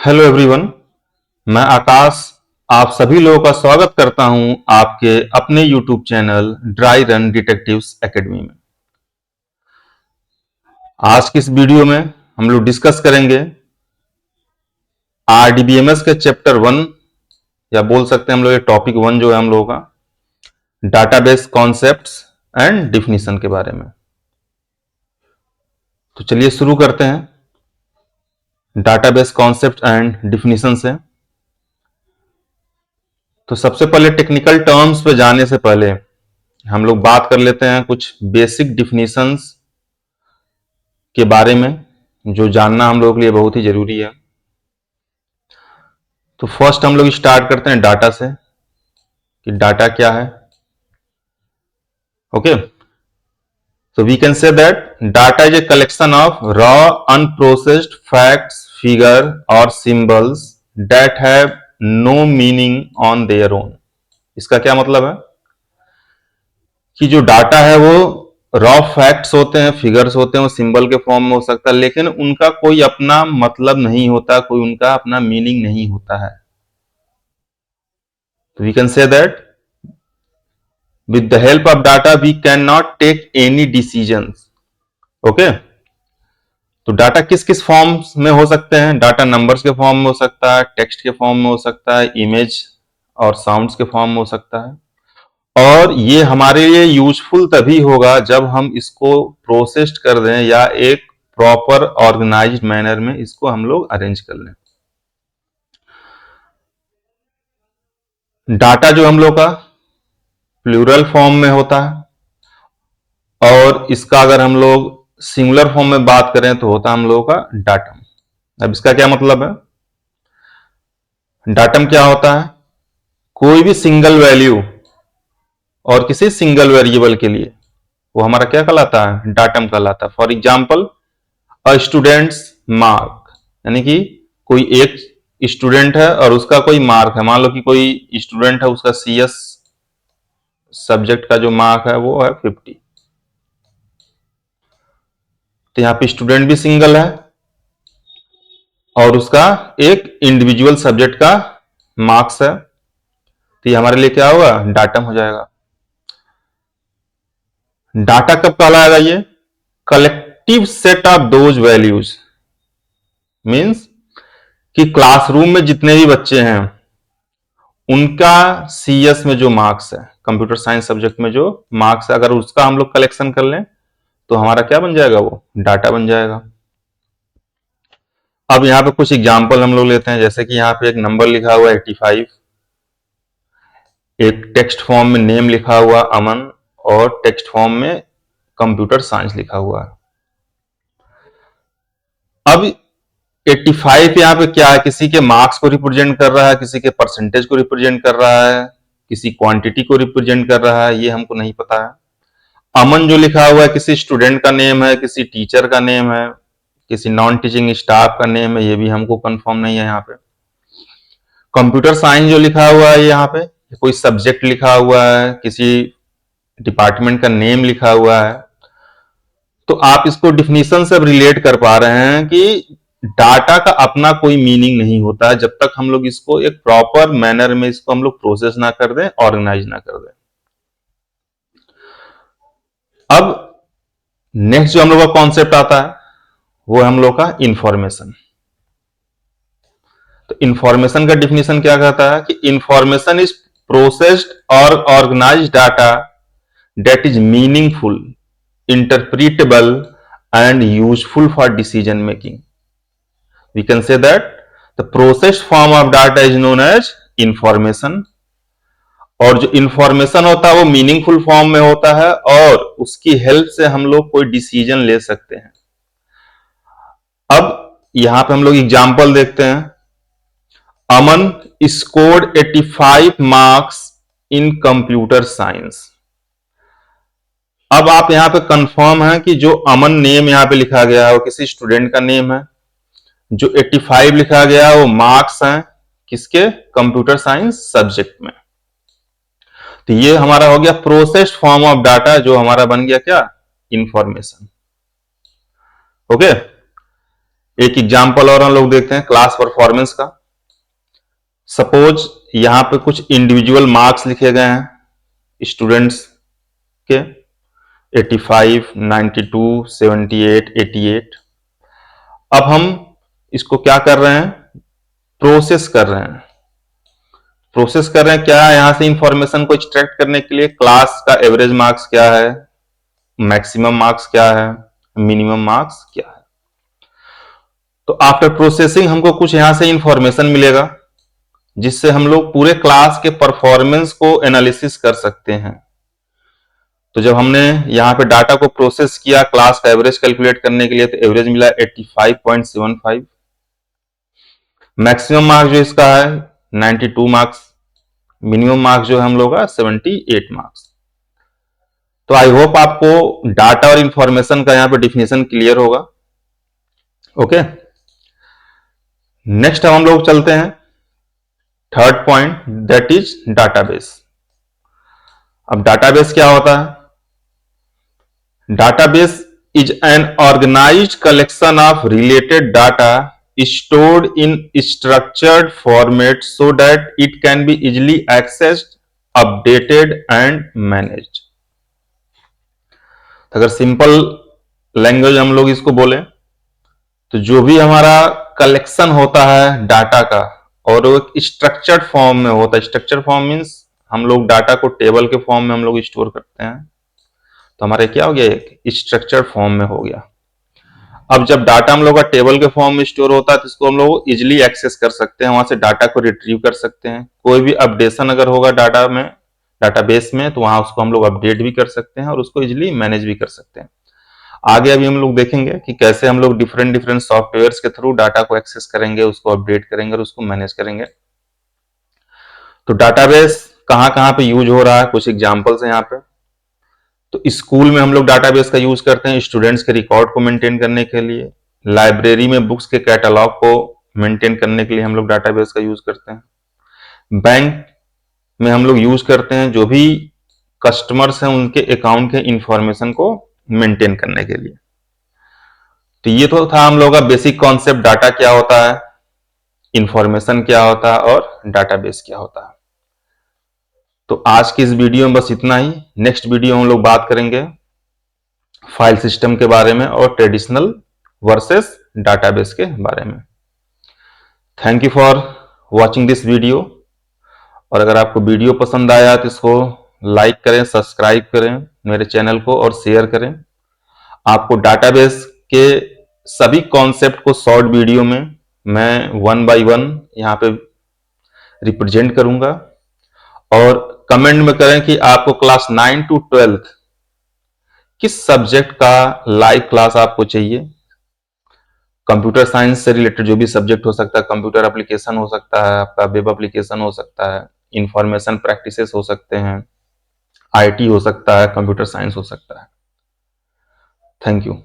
Hello everyone. मैं आकाश आप सभी लोगों का स्वागत करता हूं आपके अपने YouTube channel dry run detectives academy में। आज की इस वीडियो में हम लोग डिस्कस करेंगे आरडीबीएमएस के चैप्टर 1 या बोल सकते हैं हम लोग ये टॉपिक 1 जो है हम लोगों का डाटाबेस कॉन्सेप्ट्स एंड डिफिनीशन के बारे में। तो चलिए शुरू करते हैं डाटाबेस कॉन्सेप्ट एंड डिफिनीशन से। तो सबसे पहले टेक्निकल टर्म्स पे जाने से पहले हम लोग बात कर लेते हैं कुछ बेसिक डिफिनीशंस के बारे में जो जानना हम लोगों के लिए बहुत ही जरूरी है। तो फर्स्ट हम लोग स्टार्ट करते हैं डाटा से कि डाटा क्या है। Okay, so we can say that data is a collection of raw unprocessed facts, figure or symbols that have no meaning on their own। इसका क्या मतलब है कि जो डाटा है वो रॉ फैक्ट्स होते हैं, फिगर्स होते हैं, वो सिंबल के फॉर्म में हो सकता है, लेकिन उनका कोई अपना मतलब नहीं होता, कोई उनका अपना मीनिंग नहीं होता है। तो we can say that with the help of data we cannot take any decisions। Okay, तो डाटा किस किस फॉर्म्स में हो सकते हैं? डाटा नंबर्स के फॉर्म में हो सकता है, टेक्स्ट के फॉर्म में हो सकता है, इमेज और साउंड्स के फॉर्म में हो सकता है। और ये हमारे लिए यूजफुल तभी होगा जब हम इसको प्रोसेस कर दें या एक प्रॉपर ऑर्गेनाइज्ड मैनर में इसको हम लोग अरेंज कर लें। डाटा जो हम लोग का प्लूरल फॉर्म में होता है और इसका अगर हम लोग सिंगुलर फॉर्म में बात करें तो होता है हम लोगों का डाटम। अब इसका क्या मतलब है? डाटम क्या होता है? कोई भी सिंगल वैल्यू और किसी सिंगल वेरिएबल के लिए वो हमारा क्या कहलाता है? डाटम कहलाता है। For example a students mark, यानी कि कोई एक स्टूडेंट है और उसका कोई मार्क है। मान लो कि कोई स्टूडेंट है, उसका सीएस सब्जेक्ट का जो मार्क है वो है 50। तो यहां पे स्टूडेंट भी सिंगल है और उसका एक इंडिविजुअल सब्जेक्ट का मार्क्स है, तो ये हमारे लिए क्या होगा? डाटम हो जाएगा। डाटा कब कहलाएगा? ये collective set of those values, means कि क्लासरूम में जितने भी बच्चे हैं उनका सीएस में जो मार्क्स है, कंप्यूटर साइंस सब्जेक्ट में जो मार्क्स है, अगर उसका हम लोग कलेक्शन कर लें तो हमारा क्या बन जाएगा? वो डाटा बन जाएगा। अब यहां पे कुछ एग्जांपल हम लोग लेते हैं, जैसे कि यहां पे एक नंबर लिखा हुआ है 85, एक टेक्स्ट फॉर्म में नेम लिखा हुआ अमन और टेक्स्ट फॉर्म में कंप्यूटर साइंस लिखा हुआ है। अब 85 यहाँ पे क्या है? किसी के मार्क्स को रिप्रेजेंट कर रहा है, किसी के परसेंटेज को रिप्रेजेंट कर रहा है, किसी क्वांटिटी को रिप्रेजेंट कर रहा है, ये हमको नहीं पता है। अमन जो लिखा हुआ है किसी स्टूडेंट का नेम है, किसी टीचर का नेम है, किसी नॉन टीचिंग स्टाफ का नेम है, ये भी हमको कंफर्म नहीं है यहाँ पे। कंप्यूटर साइंस जो लिखा हुआ है यहाँ पे कोई सब्जेक्ट लिखा हुआ है, किसी डिपार्टमेंट का नेम लिखा हुआ है। तो आप इसको डिफिनीशन से रिलेट कर पा रहे हैं कि डाटा का अपना कोई मीनिंग नहीं होता है जब तक हम लोग इसको एक प्रॉपर मैनर में इसको हम लोग प्रोसेस ना कर दें, ऑर्गेनाइज ना कर दें। अब नेक्स्ट जो हम लोग का कॉन्सेप्ट आता है वो हम लोग का इंफॉर्मेशन। तो इंफॉर्मेशन का डिफिनीशन क्या कहता है कि इंफॉर्मेशन इज प्रोसेस्ड और organised data that is meaningful, interpretable and useful for decision making. We can say that the processed form of data is known as information। और जो इंफॉर्मेशन होता है वो मीनिंगफुल फॉर्म में होता है और उसकी हेल्प से हम लोग कोई डिसीजन ले सकते हैं। अब यहां पे हम लोग एग्जांपल देखते हैं। Aman scored 85 marks in computer science. अब आप यहां पे कंफर्म है कि जो अमन नेम यहां पे लिखा गया है वो किसी स्टूडेंट का नेम है, जो 85 लिखा गया वो मार्क्स हैं किसके? कंप्यूटर साइंस सब्जेक्ट में। तो ये हमारा हो गया प्रोसेस्ड फॉर्म ऑफ डाटा, जो हमारा बन गया क्या? इंफॉर्मेशन। ओके, एक एग्जाम्पल और हम लोग देखते हैं क्लास परफॉर्मेंस का। सपोज यहां पे कुछ इंडिविजुअल मार्क्स लिखे गए हैं स्टूडेंट्स के 85, 92, 78, 88। अब हम इसको क्या कर रहे हैं, प्रोसेस कर रहे हैं। प्रोसेस कर रहे हैं क्या, यहां से इंफॉर्मेशन को एक्सट्रैक्ट करने के लिए क्लास का एवरेज मार्क्स क्या है, मैक्सिमम मार्क्स क्या है, मिनिमम मार्क्स क्या है। तो आफ्टर प्रोसेसिंग हमको कुछ यहां से इंफॉर्मेशन मिलेगा जिससे हम लोग पूरे क्लास के परफॉर्मेंस को एनालिसिस कर सकते हैं। तो जब हमने यहां पे डाटा को प्रोसेस किया क्लास का एवरेज कैलकुलेट करने के लिए, तो एवरेज मिला 85.75। मैक्सिमम मार्क्स जो इसका है 92 मार्क्स, मिनिमम मार्क्स जो है हम लोग का 78 मार्क्स। तो आई होप आपको डाटा और इंफॉर्मेशन का यहां पे डिफिनेशन क्लियर होगा। ओके, नेक्स्ट हम लोग चलते हैं third point, that is database. अब डाटाबेस क्या होता है? Database is an organized collection of related data stored in structured format so that it can be easily accessed, updated and managed. अगर सिंपल लैंग्वेज हम लोग इसको बोले तो जो भी हमारा कलेक्शन होता है डाटा का और वो एक स्ट्रक्चर्ड फॉर्म में होता है। स्ट्रक्चर फॉर्म मीन्स हम लोग डाटा को टेबल के फॉर्म में हम लोग स्टोर करते हैं, तो हमारे क्या हो गया, एक स्ट्रक्चर फॉर्म में हो गया। अब जब डाटा हम लोग का टेबल के फॉर्म में स्टोर होता है तो इसको हम लोग इजिली एक्सेस कर सकते हैं, वहां से डाटा को रिट्रीव कर सकते हैं। कोई भी अपडेशन अगर होगा डाटा में, डाटाबेस में, तो वहां उसको हम लोग अपडेट भी कर सकते हैं और उसको इजिली मैनेज भी कर सकते हैं। आगे अभी हम लोग देखेंगे कि कैसे हम लोग डिफरेंट डिफरेंट सॉफ्टवेयर के थ्रू डाटा को एक्सेस करेंगे, उसको अपडेट करेंगे और उसको मैनेज करेंगे। तो डाटाबेस कहां कहां पे यूज हो रहा है, कुछ एग्जांपल्स हैं यहाँ पे। तो स्कूल में हम लोग डाटाबेस का यूज करते हैं स्टूडेंट्स के रिकॉर्ड को मेंटेन करने के लिए। लाइब्रेरी में बुक्स के कैटलॉग को मेंटेन करने के लिए हम लोग डाटाबेस का यूज करते हैं। बैंक में हम लोग यूज करते हैं जो भी कस्टमर्स हैं उनके अकाउंट के इंफॉर्मेशन को मेंटेन करने के लिए। तो ये तो था हम लोग का बेसिक कॉन्सेप्ट, डाटा क्या होता है, इंफॉर्मेशन क्या होता है और डाटाबेस क्या होता है। तो आज की इस वीडियो में बस इतना ही। नेक्स्ट वीडियो हम लोग बात करेंगे फाइल सिस्टम के बारे में और ट्रेडिशनल वर्सेस डाटाबेस के बारे में। Thank you for watching this video. और अगर आपको वीडियो पसंद आया तो इसको लाइक करें, सब्सक्राइब करें मेरे चैनल को और शेयर करें। आपको डाटाबेस के सभी कॉन्सेप्ट को शॉर्ट वीडियो में मैं 1 बाय 1 यहाँ पे रिप्रेजेंट करूंगा। और कमेंट में करें कि आपको क्लास 9 to 12 किस सब्जेक्ट का लाइव क्लास आपको चाहिए। कंप्यूटर साइंस से रिलेटेड जो भी सब्जेक्ट हो सकता है, कंप्यूटर एप्लीकेशन हो सकता है, आपका वेब एप्लीकेशन हो सकता है, इंफॉर्मेशन प्रैक्टिसेस हो सकते हैं, आईटी हो सकता है, कंप्यूटर साइंस हो सकता है। Thank you.